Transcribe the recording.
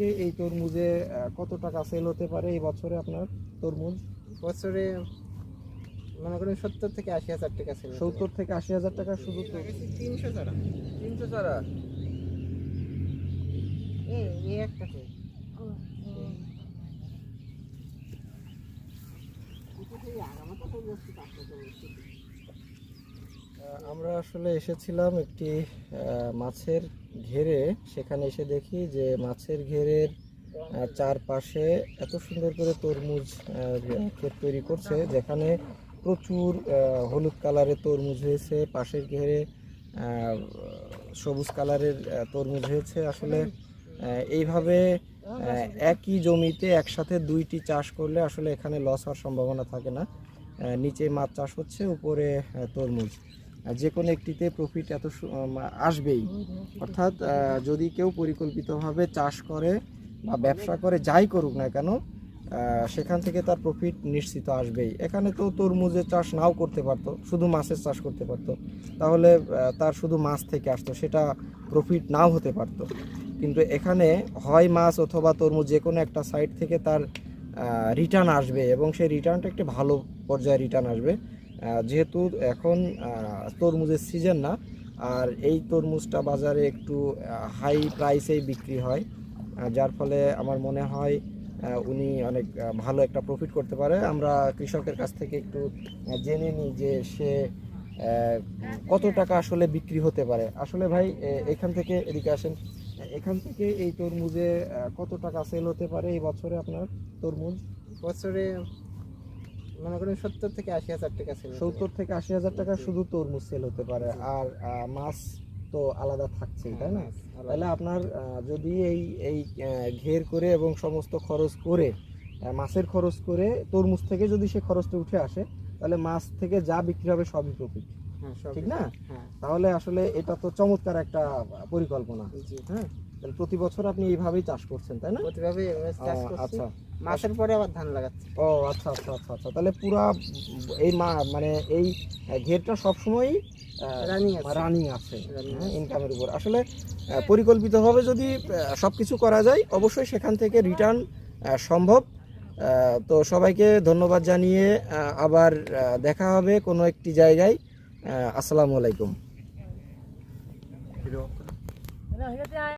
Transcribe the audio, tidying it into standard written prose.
থেকে এই তরমুজে কত টাকা সেল হতে পারে এই বছরে আপনার তরমুজ? বছরে মনে করেন 70 থেকে 80 হাজার টাকা ছিল। 70 থেকে 80 হাজার টাকা শুধু 300 ছাড়া। 300 ছাড়া? এই একটা তো আমরা আসলে এসেছিলাম একটি মাছের ঘেরে। সেখানে এসে দেখি যে মাছের ঘেরের চারপাশে এত সুন্দর করে তরমুজ ক্ষেত তৈরি করছে, যেখানে প্রচুর হলুদ কালারের তরমুজ হয়েছে, পাশের ঘেরে সবুজ কালারের তরমুজ হয়েছে। আসলে এইভাবে একই জমিতে একসাথে দুইটি চাষ করলে আসলে এখানে লস হওয়ার সম্ভাবনা থাকে না। নিচে মাছ চাষ হচ্ছে, উপরে তরমুজ, যে কোনো একটিতে প্রফিট আসবেই। অর্থাৎ যদি কেউ পরিকল্পিতভাবে চাষ করে বা ব্যবসা করে, যাই করুক না কেন, সেখান থেকে তার প্রফিট নিশ্চিত আসবেই। এখানে তো তরমুজের চাষ নাও করতে পারতো, শুধু মাছের চাষ করতে পারতো, তাহলে তার শুধু মাছ থেকে আসতো, সেটা প্রফিট নাও হতে পারতো। কিন্তু এখানে হয় মাছ অথবা তরমুজ, যে কোনো একটা সাইড থেকে তার রিটার্ন আসবে, এবং সেই রিটার্নটা একটি ভালো পর্যায়ে রিটার্ন আসবে। যেহেতু এখন তরমুজের সিজন না, আর এই তরমুজটা বাজারে একটু হাই প্রাইসেই বিক্রি হয়, যার ফলে আমার মনে হয় উনি অনেক ভালো একটা প্রফিট করতে পারে। আমরা কৃষকের কাছ থেকে একটু জেনে নিই যে সে কত টাকা আসলে বিক্রি হতে পারে। আসলে ভাই, এখান থেকে এদিকে আসেন, এখান থেকে এই তরমুজে কত টাকা সেল হতে পারে এই বছরে আপনার তরমুজ? বছরে মনে করেন 70 থেকে 80 হাজার টাকা ছিল। 70 থেকে 80 হাজার টাকা শুধু তরমুজ সেল হতে পারে। আর মাছ তো আলাদা থাকছেই, তাই না? তাহলে আপনার যদি এই ঘের করে এবং সমস্ত খরচ করে, মাছের খরচ করে, তরমুজ থেকে যদি সে খরচটা উঠে আসে, তাহলে মাছ থেকে যা বিক্রি হবে সবই প্রফিট, ঠিক না? তাহলে আসলে এটা তো চমৎকার একটা পরিকল্পনা। হ্যাঁ, তাহলে প্রতি বছর আপনি এইভাবেই চাষ করছেন, তাই না? প্রতিভাবে চাষ করছি। আচ্ছা, মাছের পরে আবার ধান লাগাচ্ছি। ও আচ্ছা আচ্ছা আচ্ছা আচ্ছা, তাহলে পুরা এই মানে এই ঘেরটা সবসময়ই রানিং আছে ইনকামের উপর। আসলে পরিকল্পিতভাবে যদি সবকিছু করা যায়, অবশ্যই সেখান থেকে রিটার্ন সম্ভব। তো সবাইকে ধন্যবাদ জানিয়ে আবার দেখা হবে কোনো একটি জায়গায়। আসসালামু আলাইকুম।